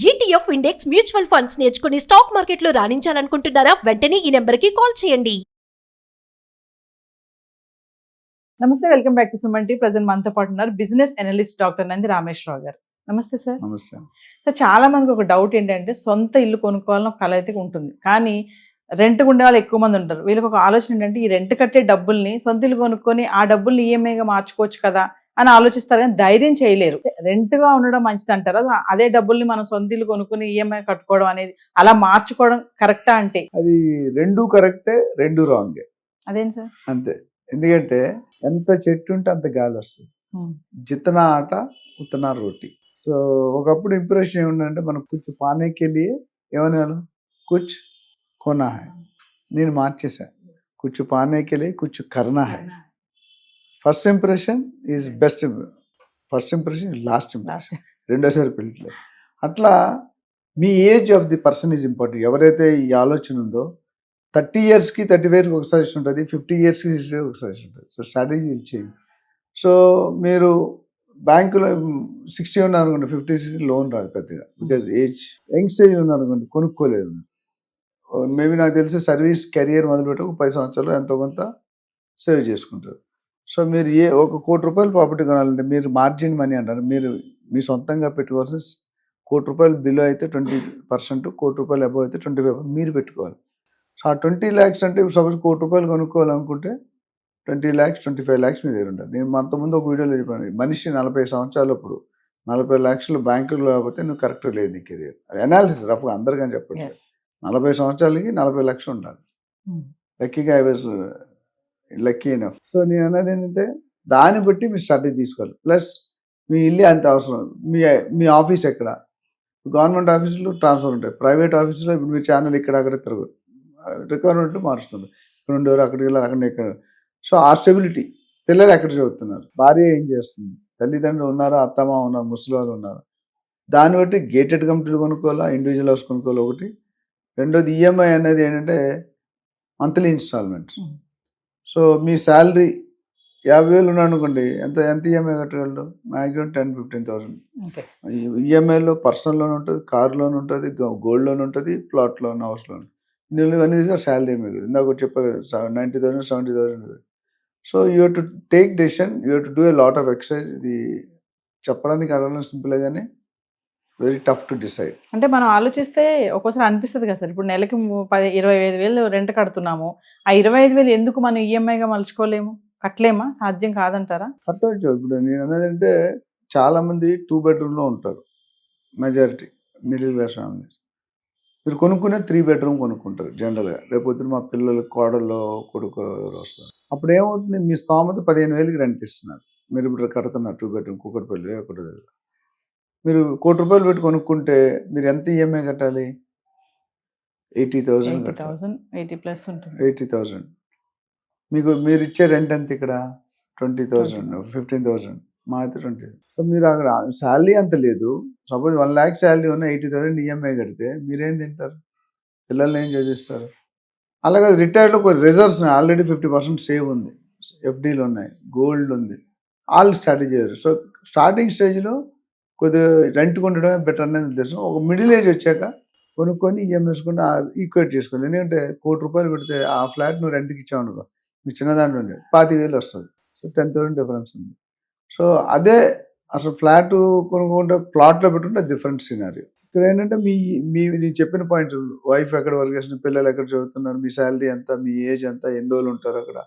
ETF index mutual funds నేర్చుకుని stock మార్కెట్లో రాణించాలనుకుంటున్నారా? వెంటనే ఈ నెంబర్కి కాల్ చేయండి. నమస్తే, welcome back to Suman T. Present మనతో పాటు ఉన్నారు business analyst doctor Nandi Rameswararao గారు. నమస్తే సార్. నమస్తే. సార్, చాలా మందికి ఒక డౌట్ ఏంటంటే సొంత ఇల్లు కొనుక్కోవాలని ఒక కళ అయితే ఉంటుంది, కానీ రెంట్ ఉండే వాళ్ళు ఎక్కువ మంది ఉంటారు. వీళ్ళకి ఒక ఆలోచన ఏంటంటే ఈ రెంట్ కట్టే డబ్బుల్ని సొంత ఇల్లు కొనుక్కొని ఆ డబ్బుల్ని ఈఎంఐగా మార్చుకోవచ్చు కదా అని ఆలోచిస్తారు, కానీ ధైర్యం చేయలేరు. రెంట్గా ఉండడం మంచిది అంటారా? అదే డబ్బుల్ని మనం సొంత ఇల్లు కొనుక్కొని ఈఎంఐ కట్టుకోవడం అనేది, అలా మార్చుకోవడం కరెక్టా? అంటే అది రెండు కరెక్టే, రెండు రాంగే. అదేంటి సార్? అంతే. ఎందుకంటే ఎంత చెట్టు ఉంటే అంత గాలి వస్తుంది. జితనా ఆట ఉతనా రోటీ. సో ఒకప్పుడు ఇంప్రెషన్ ఏముందంటే మనం కుచ్చు పానేకి వెళ్ళి ఏమనేవాళ్ళు, కుచ్ కొనా హై. నేను మార్చేసాను, కుచ్చు పానేకి వెళ్ళి కుచ్చు కర్నా హై. First impression is best, first impression last impression, రెండోసారి పెళ్ళిట్లేదు. అట్లా మీ age of the person is important. ఎవరైతే ఈ ఆలోచన ఉందో 30 yearsకి 30 yearsకి ఒక సజెషన్ ఉంటుంది, 50 yearsకి ఒక సజెషన్ ఉంటుంది. So strategy will change. So మీరు బ్యాంకులో 60 ఉన్నారనుకోండి, 50 లోన్ రాదు పెద్దగా, బికాజ్ ఏజ్. యంగ్ స్టేజ్ ఉన్నారనుకోండి, కొనుక్కోలేదు. మేబీ నాకు తెలిసి సర్వీస్ కెరియర్ మొదలుపెట్టి ఒక 10 సంవత్సరాలు ఎంతో కొంత సేవ్ చేసుకుంటారు. సో మీరు ఒక ₹1 కోటి ప్రాపర్టీ కొనాలంటే మీరు మార్జిన్ మనీ అంటారు, మీరు మీ సొంతంగా పెట్టుకోవాల్సిన ₹1 కోటి బిలో అయితే 20%, ₹1 కోటి అబవ్ అయితే 25% మీరు పెట్టుకోవాలి. సో ఆ 20 lakhs అంటే సపోజ్ ₹1 కోటి కొనుక్కోవాలనుకుంటే 20 lakhs 25 lakhs మీ దగ్గర ఉంటుంది. నేను అంతకుముందు ఒక వీడియోలో చెప్పాను, మనిషి 40 సంవత్సరాలప్పుడు 40 lakhs బ్యాంకులో లేకపోతే నువ్వు కరెక్ట్ లేదు నీ కెరియర్. అనాలిసిస్ రఫ్గా అందరికని చెప్పండి. 40 సంవత్సరాలకి 40 lakhs ఉండాలి. లక్కీగా I was lucky enough. So నేను అన్నది ఏంటంటే దాన్ని బట్టి మీ స్ట్రాటజీ తీసుకోవాలి. ప్లస్ మీ ఇల్లు అంత అవసరం. మీ ఆఫీస్ ఎక్కడ? గవర్నమెంట్ ఆఫీసులో ట్రాన్స్ఫర్ ఉంటాయి, ప్రైవేట్ ఆఫీసులో ఇప్పుడు మీ ఛానల్ ఇక్కడ అక్కడ తిరగదు, రిక్వైర్మెంట్ మారుస్తుంది. ఇక్కడ ఉండేవారు అక్కడికి వెళ్ళారు, అక్కడ ఇక్కడ. సో ఆ స్టెబిలిటీ. పిల్లలు ఎక్కడ చదువుతున్నారు, భార్య ఏం చేస్తుంది, తల్లిదండ్రులు ఉన్నారా, అత్తమ్మ ఉన్నారు, ముసలి వాళ్ళు ఉన్నారు. దాన్ని బట్టి గేటెడ్ కమిటీలు కొనుక్కోవాలా, ఇండివిజువల్ హౌస్ కొనుక్కోవాలి ఒకటి. రెండోది ఈఎంఐ అనేది ఏంటంటే మంత్లీ ఇన్స్టాల్మెంట్. సో మీ శాలరీ 50,000 ఉన్నాడు అనుకోండి, ఎంత ఈఎంఐ కట్టగలడు? మ్యాక్సిమం 10-15,000. ఈఎంఐలో పర్సనల్ లోన్ ఉంటుంది, కార్ లోన్ ఉంటుంది, గోల్డ్ లోన్ ఉంటుంది, ప్లాట్ లోన్, హౌస్ లోన్. ఇవన్నీ తీసుకొని శాలరీ మీకు ఇందాక చెప్పారు 90,000 70,000. So you have to take decision, you have to do a lot of exercise. ఇది చెప్పడానికి అడగడం సింపుల్ కానీ వెరీ టఫ్ టు డిసైడ్. అంటే మనం ఆలోచిస్తే ఒక్కోసారి అనిపిస్తుంది కదా సార్, ఇప్పుడు నెలకి 25,000 రెంట్ కడుతున్నాము, ఆ 25,000 ఎందుకు మనం ఈఎంఐగా మలుచుకోలేము, కట్టలేమా? సాధ్యం కాదంటారా? కట్టవచ్చు. ఇప్పుడు నేను అనేది అంటే చాలా మంది 2 bedroomలో ఉంటారు, మెజారిటీ మిడిల్ క్లాస్ ఫ్యామిలీస్. మీరు కొనుక్కునే 3 bedroom కొనుక్కుంటారు జనరల్గా. రేపొద్దున మా పిల్లలు కోడల్లో కొడుకు వస్తారు. అప్పుడు ఏమవుతుంది, మీ స్తోమత 15,000కి రెంట్ ఇస్తున్నారు, మీరు ఇప్పుడు కడుతున్నారు 2 bedroom కూకట్పల్లి ఒకటి దగ్గర. మీరు ₹1 కోటి పెట్టి కొనుక్కుంటే మీరు ఎంత ఈఎంఐ కట్టాలి? 80,000 కట్టాలి. 80,000. మీరు ఇచ్చే రెంట్ ఎంత ఇక్కడ? 20,000, 15,000, మా అయితే 20. సో మీరు అక్కడ శాలరీ అంత లేదు. సపోజ్ 1 lakh శాలరీ ఉన్న 80,000 ఈఎంఐ కడితే మీరేం తింటారు? పిల్లల్ని ఏం చదివిస్తారు? అలాగే రిటైర్డ్లో కొన్ని రిజర్వ్స్ ఉన్నాయి, ఆల్రెడీ 50% సేవ్ ఉంది, ఎఫ్డీలు ఉన్నాయి, గోల్డ్ ఉంది, వాళ్ళు స్టార్ట్ చేయరు. సో స్టార్టింగ్ స్టేజ్లో కొద్దిగా రెంట్ కొనడమే బెటర్ అనేది ఉద్దేశం. ఒక మిడిల్ ఏజ్ వచ్చాక కొనుక్కొని ఈఎంఐ వేసుకుంటే ఈక్వేట్ చేసుకోండి. ఎందుకంటే ₹1 కోటి పెడితే ఆ ఫ్లాట్ నువ్వు రెంట్కి ఇచ్చావు అనుకో, మీకు చిన్నదాంట్లో ఉండే 25,000 వస్తుంది. సో 10,000 డిఫరెన్స్ ఉంది. సో అదే అసలు ఫ్లాట్ కొనుక్కుంటే ప్లాట్లో పెట్టుకుంటే డిఫరెంట్ సినారియో. ఇక్కడ ఏంటంటే నేను చెప్పిన పాయింట్, వైఫ్ ఎక్కడ వర్క్ చేస్తున్నారు, పిల్లలు ఎక్కడ చదువుతున్నారు, మీ శాలరీ ఎంత, మీ ఏజ్ ఎంత, ఎన్ని రోజులు ఉంటారు అక్కడ,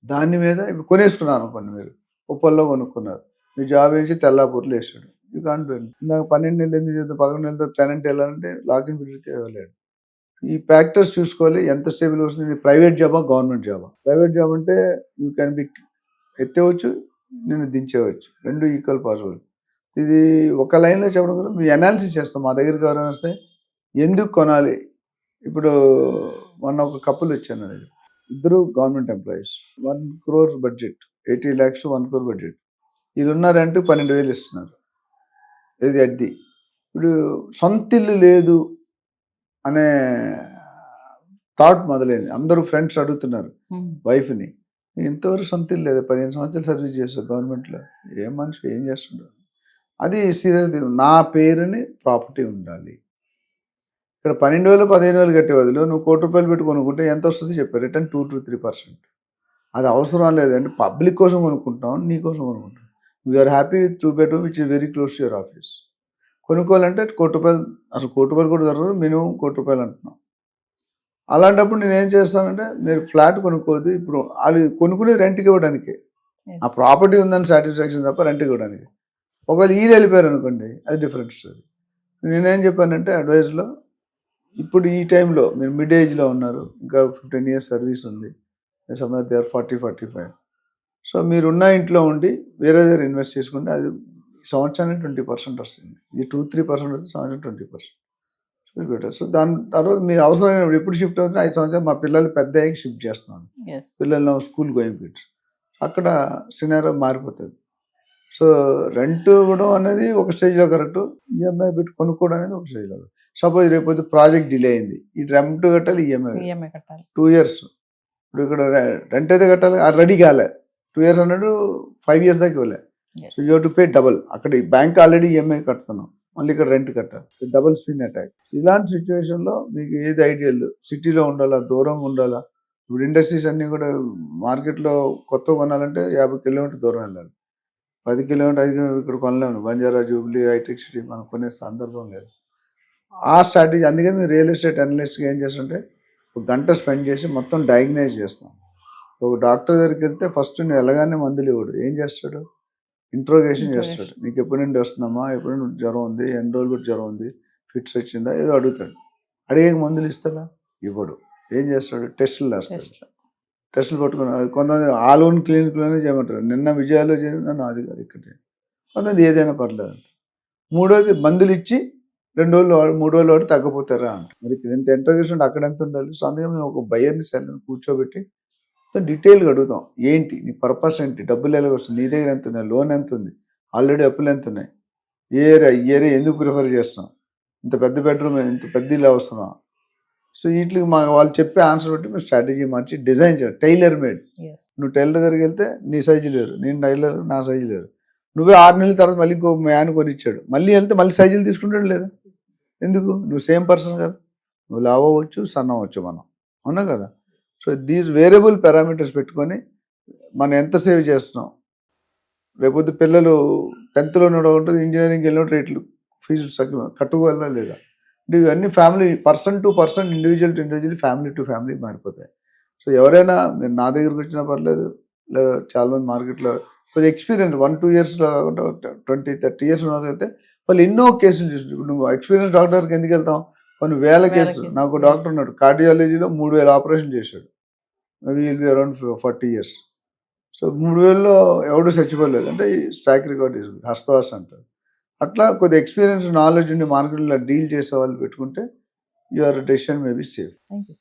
దాని మీద. ఇప్పుడు కొనేసుకున్నారు అనుకోండి, మీరు ఉప్పల్లో కొనుక్కున్నారు, మీ జాబ్ వేసి తెల్లాపూర్లు వేసాడు, యూ కాంట్ డూ. నాకు 12 నెలలు ఎందుకు చేద్దాం, 11 నెలలతో టెనెంట్ వెళ్ళాలంటే లాగిన్ పెడితే ఇవ్వలేడు. ఈ ఫ్యాక్టర్స్ చూసుకోవాలి, ఎంత స్టేబుల్ వస్తుంది. ప్రైవేట్ జాబా, గవర్నమెంట్ జాబా? ప్రైవేట్ జాబ్ అంటే యూ క్యాన్ బి ఎత్తేవచ్చు, నేను దించేవచ్చు, రెండు ఈక్వల్ పాసిబుల్. ఇది ఒక లైన్లో చెప్పడం కదా, మీ అనాలిసిస్ చేస్తాం. మా దగ్గరికి ఎవరైనా వస్తే ఎందుకు కొనాలి, ఇప్పుడు మొన్న ఒక కపుల్ వచ్చాను నా దగ్గర, ఇద్దరు government employees, 1 crore budget, 80 lakhs to 1 crore budget. ఇది ఉన్నారంటే 12,000 ఇస్తున్నారు. ఇది అడ్డి. ఇప్పుడు సొంత ఇల్లు లేదు అనే థాట్ మొదలైంది. అందరూ ఫ్రెండ్స్ అడుగుతున్నారు వైఫ్ని, ఇంతవరకు సొంత ఇల్లు లేదు, 15 సంవత్సరాలు సర్వీస్ చేస్తావు గవర్నమెంట్లో, ఏం మనిషి ఏం చేస్తుంటారు. అది సీరియస్. నా పేరుని ప్రాపర్టీ ఉండాలి. ఇక్కడ 12,000 15,000 కట్టే బదులు నువ్వు ₹1,00,00,000 పెట్టి కొనుక్కుంటే ఎంత వస్తుంది చెప్పారు, రిటర్న్ 2 to 3%. అది అవసరం లేదంటే పబ్లిక్ కోసం కొనుక్కుంటాం, నీ కోసం కొనుక్కుంటాం. We are happy with 2 bedroom which is very close to your office. కొనుక్కోవాలంటే ₹1,00,00,000, అసలు ₹1,00,00,000 కూడా జరగదు, మినిమం ₹1,00,00,000 అంటున్నాం. అలాంటప్పుడు నేను ఏం చేస్తానంటే, మీరు ఫ్లాట్ కొనుక్కోవద్దు, ఇప్పుడు అది కొనుక్కునేది రెంట్కి ఇవ్వడానికి, ఆ ప్రాపర్టీ ఉందని సాటిస్ఫాక్షన్ తప్ప రెంట్కి ఇవ్వడానికి. ఒకవేళ వీళ్ళు వెళ్ళిపోయారు అనుకోండి, అది డిఫరెంట్ స్టోరీ. నేనేం చెప్పానంటే అడ్వైజ్లో, ఇప్పుడు ఈ టైంలో మీరు మిడ్ ఏజ్లో ఉన్నారు, ఇంకా 15 years సర్వీస్ ఉంది, సమ్వేర్ దే ఆర్ 40-45. సో మీరున్న ఇంట్లో ఉండి వేరే దగ్గర ఇన్వెస్ట్ చేసుకుంటే అది సంవత్సరానికి 20% వస్తుంది. ఇది 2-3% వస్తుంది, సంవత్సరం 20%. బెటర్. సో దాని తర్వాత మీ అవసరమైనప్పుడు ఎప్పుడు షిఫ్ట్ అవుతుంది, 5 సంవత్సరాలు మా పిల్లలు పెద్ద అయ్యి షిఫ్ట్ చేస్తున్నాను, పిల్లలు స్కూల్ గోయింగ్ కిడ్స్, అక్కడ సినారియో మారిపోతుంది. సో రెంట్ ఇవ్వడం అనేది ఒక స్టేజ్లో కరెక్ట్, ఈఎంఐ పెట్టి కొనుక్కోవడం అనేది ఒక స్టేజ్లో కరెక్ట్. సపోజ్ రేపు ప్రాజెక్ట్ డిలే అయింది, ఈ రెంట్ కట్టాలి, ఈఎంఐ కట్టాలి 2 years. ఇప్పుడు ఇక్కడ రెంట్ అయితే కట్టాలి, అది రెడీ కాలే, 2 years అన్నాడు, 5 years దాకా ఇవ్వలే. So you to pay double. అక్కడ బ్యాంక్ ఆల్రెడీ ఈఎంఐ కడుతున్నాం, మళ్ళీ ఇక్కడ రెంట్ కట్టాలి, డబుల్ స్పిన్ అటాక్. ఇలాంటి సిచ్యువేషన్లో మీకు ఏది ఐడియల్, సిటీలో ఉండాలా, దూరంగా ఉండాలా? ఇప్పుడు ఇండస్ట్రీస్ అన్నీ కూడా మార్కెట్లో కొత్త కొనాలంటే 50 kilometers దూరం వెళ్ళాలి, 10 kilometers 5 kilometers ఇక్కడ కొనలేము. బంజారా, జూబ్లీ, హైటెక్ సిటీ మనం కొనే సందర్భం లేదు. ఆ స్ట్రాటజీ, అందుకని మీరు రియల్ ఎస్టేట్ అనలిస్ట్గా ఏం చేస్తుంటే, ఒక గంట స్పెండ్ చేసి మొత్తం డయాగ్నైజ్ చేస్తాం. ఒక డాక్టర్ దగ్గరికి వెళ్తే ఫస్ట్ నువ్వు వెళ్ళగానే మందులు ఇవ్వడు, ఏం చేస్తాడు, ఇంట్రోగేషన్ చేస్తాడు. నీకు ఎప్పటి నుండి వస్తుందమ్మా, ఎప్పటి నుండి జ్వరం ఉంది, ఎన్ని రోజులు పెట్టి జ్వరం ఉంది, ఫిట్స్ వచ్చిందా, ఏదో అడుగుతాడు. అడిగే మందులు ఇస్తాడా, ఇవ్వడు. ఏం చేస్తాడు, టెస్టులు వేస్తాడు. టెస్టులు పట్టుకుని కొంతమంది ఆల్ ఓన్ క్లినిక్లోనే చేయమంటారు. నిన్న విజయాలో చేయను, అది కాదు ఇక్కడ. కొంతమంది ఏదైనా పర్లేదు. మూడోది మందులు ఇచ్చి 2 రోజులు 3 రోజులు వాడి తగ్గపోతారా అంట. మరి ఎంత ఇంట్రోగేషన్ అక్కడ ఎంత ఉండాలి. సో అందుకే మేము ఒక బయర్ని సెల్ని కూర్చోబెట్టి డీటెయిల్గా అడుగుతాం, ఏంటి నీ పర్పస్ ఏంటి, డబ్బులు ఎలా వస్తుంది, నీ దగ్గర ఎంత ఉన్నాయి, లోన్ ఎంత ఉంది, ఆల్రెడీ అప్పులు ఎంత ఉన్నాయి, ఏ ఏరియా ఎందుకు ప్రిఫర్ చేస్తున్నాం, ఇంత పెద్ద బెడ్రూమ్, ఇంత పెద్ద ఇల్లు అవసరం. సో వీటికి వాళ్ళు చెప్పే ఆన్సర్ బట్టి మేము స్ట్రాటజీ మార్చి డిజైన్ చేయాలి, టైలర్ మేడ్. నువ్వు టైలర్ దగ్గరికి వెళ్తే నీ సైజు లేరు, నేను టైలర్ నా సైజు లేరు, నువ్వే 6 నెలల తర్వాత మళ్ళీ ఇంకో మ్యాన్ కొనిచ్చాడు, మళ్ళీ వెళ్తే మళ్ళీ సైజులు తీసుకుంటాడు లేదా, ఎందుకు, నువ్వు సేమ్ పర్సన్ కదా, నువ్వు లావ్ అవ్వచ్చు, సన్న అవ్వచ్చు, మనం అవునా కదా. సో దీస్ వేరియబుల్ పారామీటర్స్ పెట్టుకొని మనం ఎంత సేవ్ చేస్తున్నాం. రేపొద్దు పిల్లలు 10th ఉంటుంది, ఇంజనీరింగ్ వెళ్ళిన రేట్లు ఫీజు కట్టుకోవాలా లేదా అంటే ఇవన్నీ family person to person, individual to individual, family to family మారిపోతాయి. సో ఎవరైనా మీరు నా దగ్గరకు వచ్చినా పర్లేదు, లేదా చాలామంది మార్కెట్లో కొద్దిగా ఎక్స్పీరియన్స్ 1-2 yearsలో కాకుండా 20-30 years ఉన్న అయితే వాళ్ళు ఎన్నో కేసులు చూస్తుంది. ఇప్పుడు నువ్వు ఎక్స్పీరియన్స్ డాక్టర్ దగ్గరికి ఎందుకు వెళ్తాం, కొన్ని వేల కేసులు. నాకు డాక్టర్ ఉన్నాడు, కార్డియాలజీలో 3,000 ఆపరేషన్ చేశాడు, will be around 40 years. So 3,000లో ఎవడు చచ్చిపోలేదు అంటే స్టాక్ రికార్డ్ హస్తవాస అంటారు. అట్లా కొద్ది ఎక్స్పీరియన్స్ నాలెడ్జ్ ఉండి మార్కెట్లో డీల్ చేసే వాళ్ళు పెట్టుకుంటే your decision may be safe. Thank you.